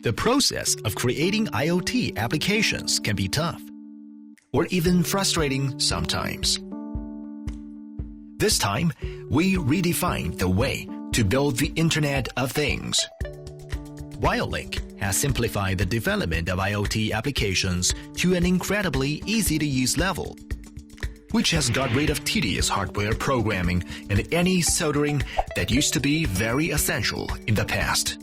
The process of creating IoT applications can be tough, or even frustrating sometimes. This time, we redefined the way to build the Internet of Things. Wio Link has simplified the development of IoT applications to an incredibly easy-to-use level, which has got rid of tedious hardware programming and any soldering that used to be very essential in the past.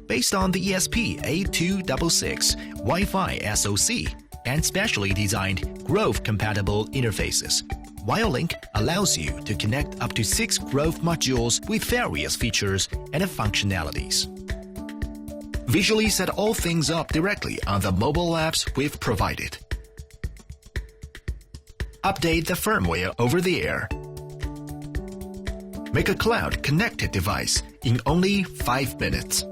Based on the ESP8266 Wi-Fi SoC and specially designed Grove-compatible interfaces, Wio Link allows you to connect up to 6 Grove modules with various features and functionalities. Visually set all things up directly on the mobile apps we've provided. Update the firmware over the air. Make a cloud-connected device in only 5 minutes.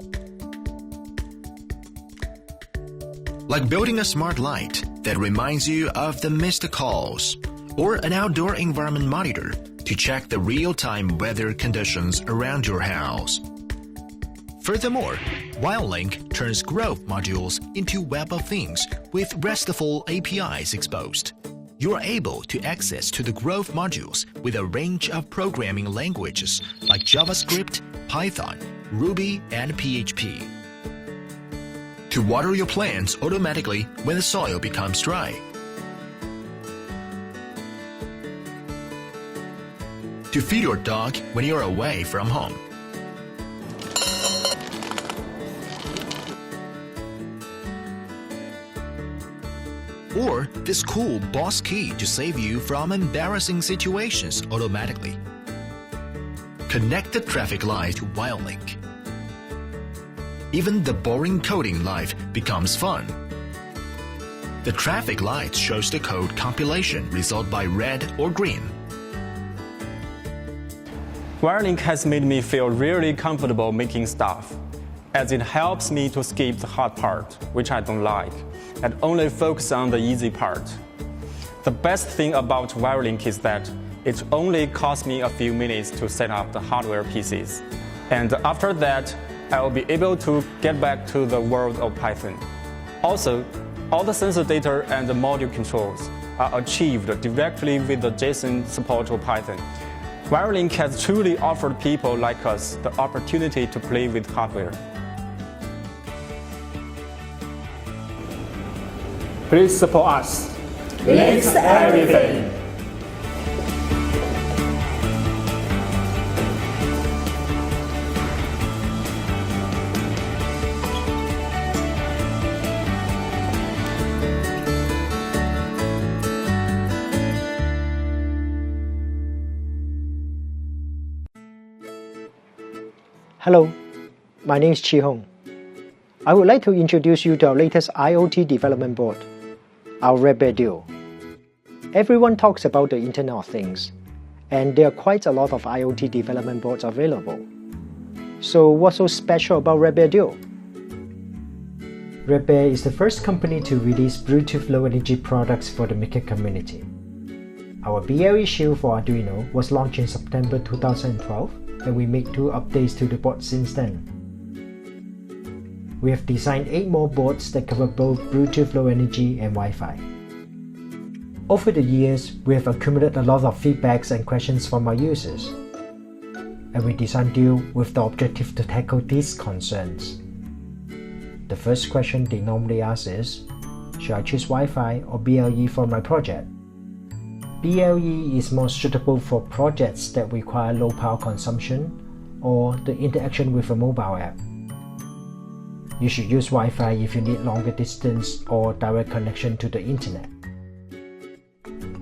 Like building a smart light that reminds you of the missed calls, or an outdoor environment monitor to check the real-time weather conditions around your house. Furthermore, Wio Link turns Grove modules into Web of Things with RESTful APIs exposed. You are able to access to the Grove modules with a range of programming languages like JavaScript, Python, Ruby, and PHP. To water your plants automatically when the soil becomes dry. To feed your dog when you're away from home. Or this cool boss key to save you from embarrassing situations automatically. Connect the traffic light to Wio Link. Even the boring coding life becomes fun. The traffic light shows the code compilation result by red or green. Wio Link has made me feel really comfortable making stuff, as it helps me to skip the hard part, which I don't like, and only focus on the easy part. The best thing about Wio Link is that it only costs me a few minutes to set up the hardware pieces. And after that, I will be able to get back to the world of Python. Also, all the sensor data and the module controls are achieved directly with the JSON support of Python. Wio Link has truly offered people like us the opportunity to play with hardware. Please support us. Links everything. Hello, my name is Chi Hong. I would like to introduce you to our latest IoT development board, our RedBear Duo. Everyone talks about the Internet of Things, and there are quite a lot of IoT development boards available. So what's so special about RedBear Duo? RedBear is the first company to release Bluetooth Low Energy products for the maker community. Our BLE Shield for Arduino was launched in September 2012, and we made 2 updates to the board since then. We have designed 8 more boards that cover both Bluetooth Low Energy and Wi-Fi. Over the years, we have accumulated a lot of feedbacks and questions from our users, and we designed Duo with the objective to tackle these concerns. The first question they normally ask is, should I choose Wi-Fi or BLE for my project? BLE is more suitable for projects that require low power consumption or the interaction with a mobile app. You should use Wi-Fi if you need longer distance or direct connection to the internet.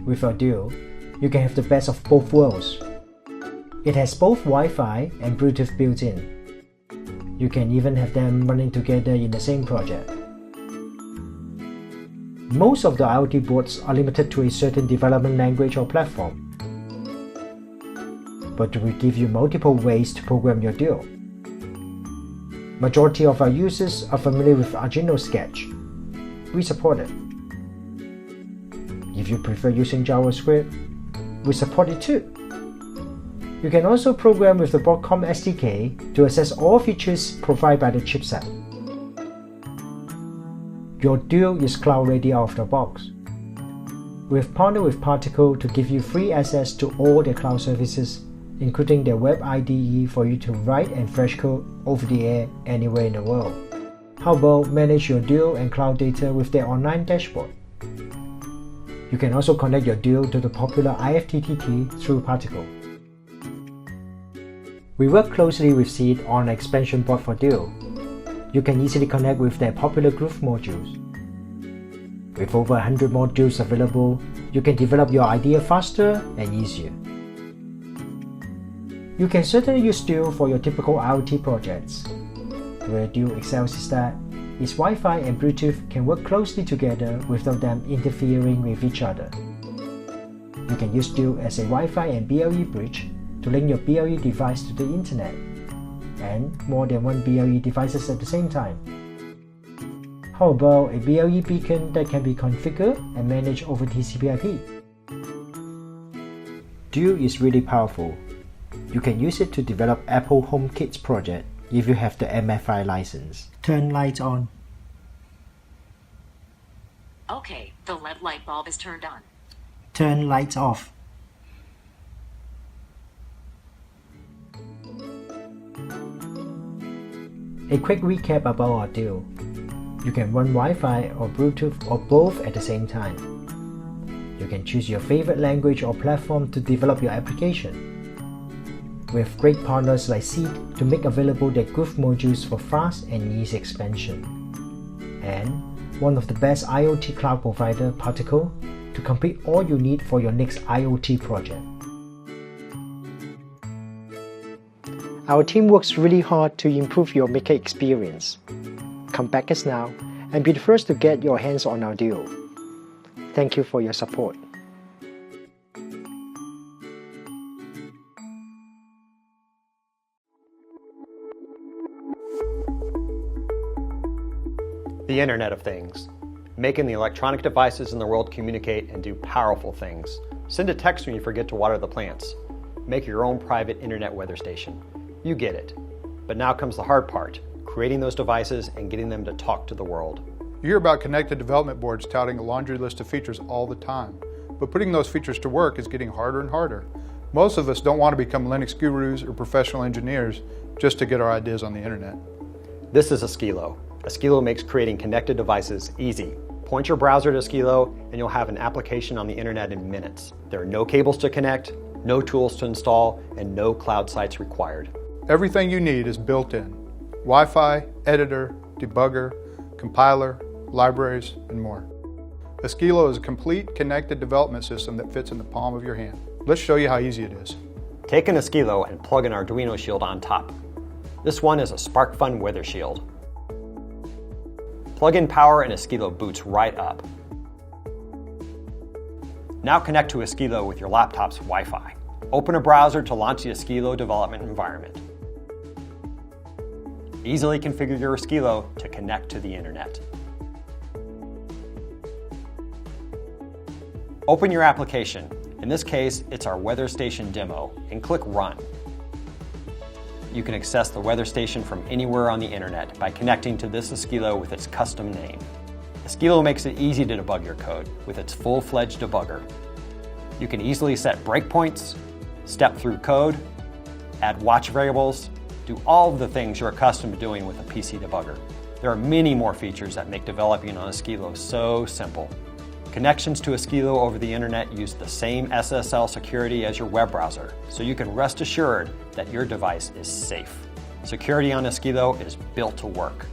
With our Duo, you can have the best of both worlds. It has both Wi-Fi and Bluetooth built in. You can even have them running together in the same project. Most of the IoT boards are limited to a certain development language or platform, but we give you multiple ways to program your Duo. Majority of our users are familiar with Arduino Sketch. We support it. If you prefer using JavaScript, we support it too. You can also program with the Broadcom SDK to access all features provided by the chipset. Your Duo is cloud ready out of the box. We've partnered with Particle to give you free access to all their cloud services, including their web IDE for you to write and fetch code over the air anywhere in the world. How about manage your Duo and cloud data with their online dashboard? You can also connect your Duo to the popular IFTTT through Particle. We work closely with Seed on an expansion board for Duo. You can easily connect with their popular Groove modules. With over 100 modules available, you can develop your idea faster and easier. You can certainly use Duo for your typical IoT projects. Where Duo excels is that its Wi-Fi and Bluetooth can work closely together without them interfering with each other. You can use Duo as a Wi-Fi and BLE bridge to link your BLE device to the internet, and more than one BLE devices at the same time. How about a BLE beacon that can be configured and managed over TCP/IP? Duo is really powerful. You can use it to develop Apple HomeKit project if you have the MFI license. Turn lights on. Okay, the LED light bulb is turned on. Turn lights off. A quick recap about our Duo. You can run Wi-Fi or Bluetooth or both at the same time. You can choose your favorite language or platform to develop your application. We have great partners like Seed to make available their Groove modules for fast and easy expansion. And one of the best IoT cloud provider, Particle, to complete all you need for your next IoT project. Our team works really hard to improve your maker experience. Come back us now and be the first to get your hands on our Duo. Thank you for your support. The Internet of Things, making the electronic devices in the world communicate and do powerful things. Send a text when you forget to water the plants. Make your own private internet weather station. You get it. But now comes the hard part, creating those devices and getting them to talk to the world. You hear about connected development boards touting a laundry list of features all the time, but putting those features to work is getting harder and harder. Most of us don't want to become Linux gurus or professional engineers just to get our ideas on the internet. This is Esquilo. Esquilo makes creating connected devices easy. Point your browser to Esquilo and you'll have an application on the internet in minutes. There are no cables to connect, no tools to install, and no cloud sites required. Everything you need is built in. Wi-Fi, editor, debugger, compiler, libraries, and more. Esquilo is a complete connected development system that fits in the palm of your hand. Let's show you how easy it is. Take an Esquilo and plug an Arduino shield on top. This one is a SparkFun weather shield. Plug in power and Esquilo boots right up. Now connect to Esquilo with your laptop's Wi-Fi. Open a browser to launch the Esquilo development environment. Easily configure your Esquilo to connect to the internet. Open your application. In this case, it's our weather station demo, and click Run. You can access the weather station from anywhere on the internet by connecting to this Esquilo with its custom name. Esquilo makes it easy to debug your code with its full-fledged debugger. You can easily set breakpoints, step through code, add watch variables, do all of the things you're accustomed to doing with a PC debugger. There are many more features that make developing on Esquilo so simple. Connections to Esquilo over the internet use the same SSL security as your web browser, so you can rest assured that your device is safe. Security on Esquilo is built to work.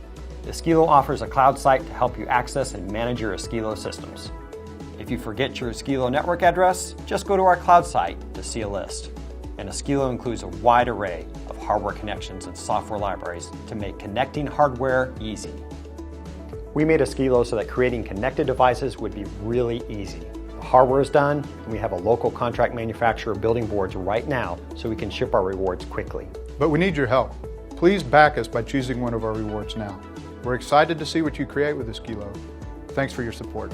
Esquilo offers a cloud site to help you access and manage your Esquilo systems. If you forget your Esquilo network address, just go to our cloud site to see a list. And Esquilo includes a wide array of hardware connections and software libraries to make connecting hardware easy. We made Esquilo so that creating connected devices would be really easy. The hardware is done, and we have a local contract manufacturer building boards right now so we can ship our rewards quickly. But we need your help. Please back us by choosing one of our rewards now. We're excited to see what you create with Esquilo. Thanks for your support.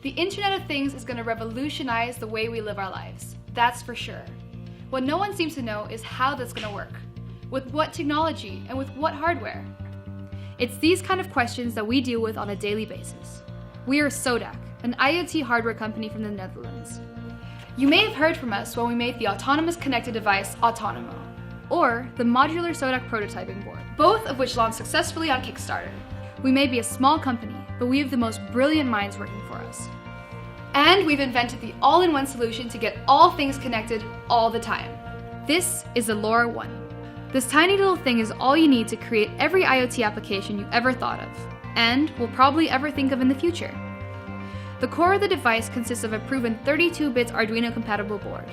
The Internet of Things is going to revolutionize the way we live our lives. That's for sure. What no one seems to know is how that's going to work. With what technology and with what hardware? It's these kind of questions that we deal with on a daily basis. We are SODAQ, an IoT hardware company from the Netherlands. You may have heard from us when we made the autonomous connected device Autonomo, or the modular SODAQ prototyping board, both of which launched successfully on Kickstarter. We may be a small company, but we have the most brilliant minds working for us. And we've invented the all-in-one solution to get all things connected all the time. This is the LoRaONE. This tiny little thing is all you need to create every IoT application you ever thought of, and will probably ever think of in the future. The core of the device consists of a proven 32-bit Arduino-compatible board,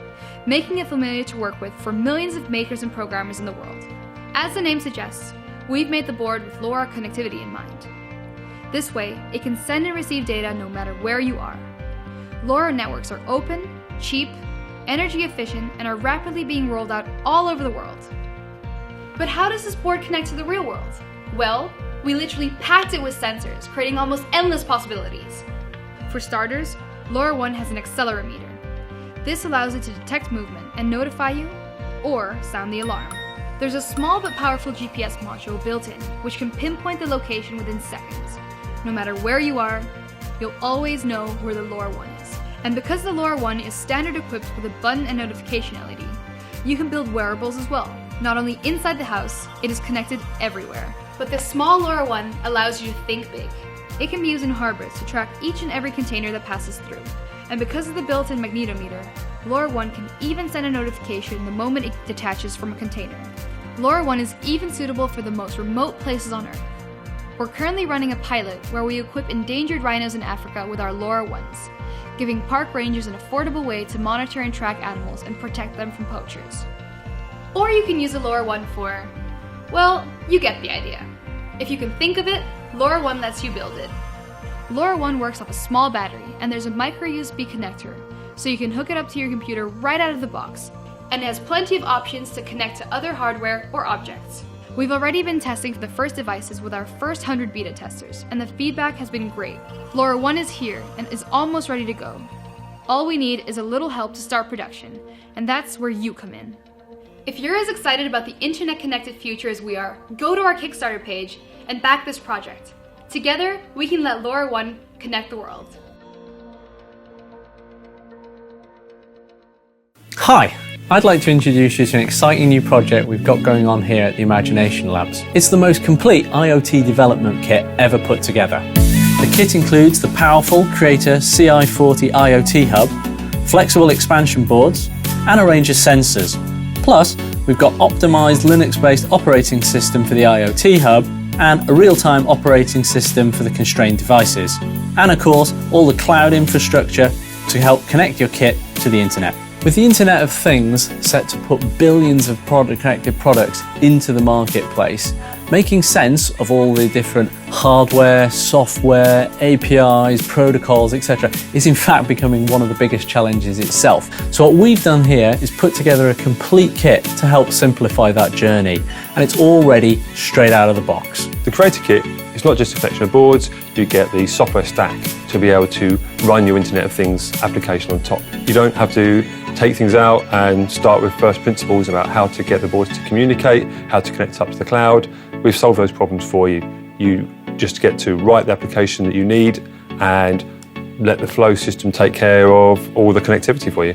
making it familiar to work with for millions of makers and programmers in the world. As the name suggests, we've made the board with LoRa connectivity in mind. This way, it can send and receive data no matter where you are. LoRa networks are open, cheap, energy efficient, and are rapidly being rolled out all over the world. But how does this board connect to the real world? Well, we literally packed it with sensors, creating almost endless possibilities. For starters, LoRaONE has an accelerometer. This allows it to detect movement and notify you, or sound the alarm. There's a small but powerful GPS module built in, which can pinpoint the location within seconds. No matter where you are, you'll always know where the LoRaONE is. And because the LoRaONE is standard equipped with a button and notification LED, you can build wearables as well. Not only inside the house, it is connected everywhere. But this small LoRaONE allows you to think big. It can be used in harbors to track each and every container that passes through. And because of the built-in magnetometer, LoRaONE can even send a notification the moment it detaches from a container. LoRaONE is even suitable for the most remote places on Earth. We're currently running a pilot where we equip endangered rhinos in Africa with our LoRaONEs, giving park rangers an affordable way to monitor and track animals and protect them from poachers. Or you can use a LoRaONE for, well, you get the idea. If you can think of it, LoRaONE lets you build it. LoRaONE works off a small battery, and there's a micro USB connector, so you can hook it up to your computer right out of the box, and it has plenty of options to connect to other hardware or objects. We've already been testing for the first devices with our first 100 beta testers, and the feedback has been great. LoRaONE is here and is almost ready to go. All we need is a little help to start production, and that's where you come in. If you're as excited about the internet-connected future as we are, go to our Kickstarter page and back this project. Together, we can let LoRaONE connect the world. Hi, I'd like to introduce you to an exciting new project we've got going on here at the Imagination Labs. It's the most complete IoT development kit ever put together. The kit includes the powerful Creator CI40 IoT hub, flexible expansion boards, and a range of sensors. Plus, we've got optimized Linux-based operating system for the IoT hub and a real-time operating system for the constrained devices. And of course, all the cloud infrastructure to help connect your kit to the internet. With the Internet of Things set to put billions of connected products into the marketplace, making sense of all the different hardware, software, APIs, protocols, etc. is in fact becoming one of the biggest challenges itself. So what we've done here is put together a complete kit to help simplify that journey, and it's all ready straight out of the box. The Creator Kit is not just a collection of boards, you get the software stack to be able to run your Internet of Things application on top. You don't have to take things out and start with first principles about how to get the boards to communicate, how to connect up to the cloud. We've solved those problems for you. You just get to write the application that you need and let the flow system take care of all the connectivity for you.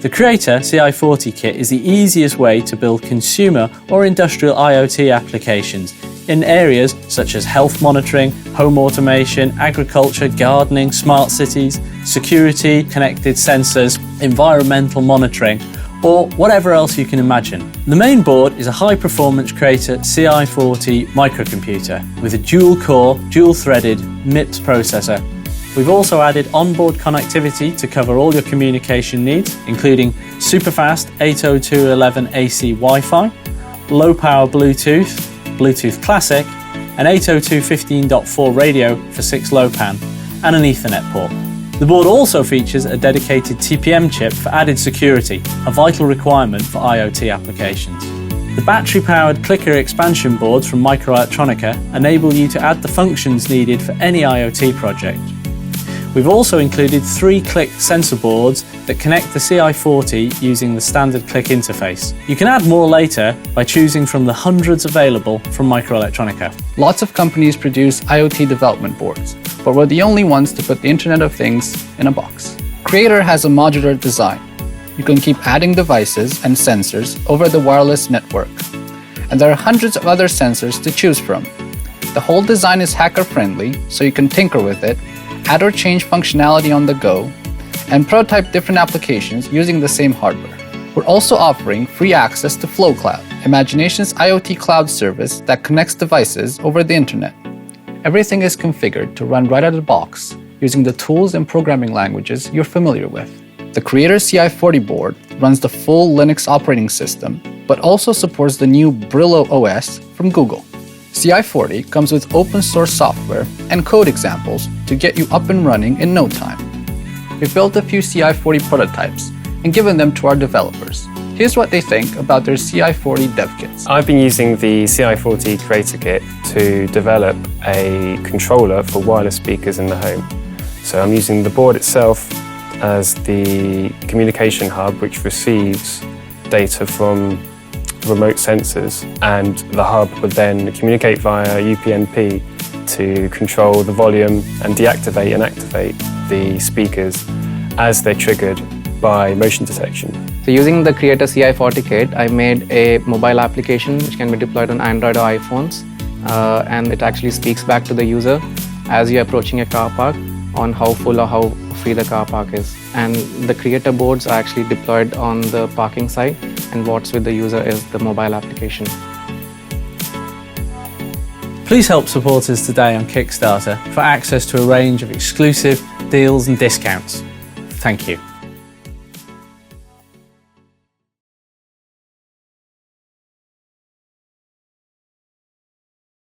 The Creator CI40 kit is the easiest way to build consumer or industrial IoT applications in areas such as health monitoring, home automation, agriculture, gardening, smart cities, security, connected sensors, environmental monitoring, or whatever else you can imagine. The main board is a high-performance Creator CI40 microcomputer with a dual-core, dual-threaded MIPS processor. We've also added onboard connectivity to cover all your communication needs, including super-fast 802.11ac Wi-Fi, low-power Bluetooth, Bluetooth Classic, an 802.15.4 radio for 6LoWPAN, and an Ethernet port. The board also features a dedicated TPM chip for added security, a vital requirement for IoT applications. The battery-powered clicker expansion boards from Microelectronica enable you to add the functions needed for any IoT project. We've also included 3-click sensor boards that connect the CI40 using the standard click interface. You can add more later by choosing from the hundreds available from Microelectronica. Lots of companies produce IoT development boards, but we're the only ones to put the Internet of Things in a box. Creator has a modular design. You can keep adding devices and sensors over the wireless network. And there are hundreds of other sensors to choose from. The whole design is hacker-friendly, so you can tinker with it, add or change functionality on the go, and prototype different applications using the same hardware. We're also offering free access to FlowCloud, Imagination's IoT cloud service that connects devices over the internet. Everything is configured to run right out of the box using the tools and programming languages you're familiar with. The Creator CI40 board runs the full Linux operating system, but also supports the new Brillo OS from Google. CI40 comes with open source software and code examples to get you up and running in no time. We've built a few CI40 prototypes and given them to our developers. Here's what they think about their CI40 dev kits. I've been using the CI40 Creator Kit to develop a controller for wireless speakers in the home. So I'm using the board itself as the communication hub, which receives data from remote sensors, and the hub would then communicate via UPnP to control the volume and deactivate and activate the speakers as they're triggered by motion detection. So using the Creator CI40 kit, I made a mobile application which can be deployed on Android or iPhones, and it actually speaks back to the user as you're approaching a car park on how full or how free the car park is. And the Creator boards are actually deployed on the parking side, and what's with the user is the mobile application. Please help support us today on Kickstarter for access to a range of exclusive deals and discounts. Thank you.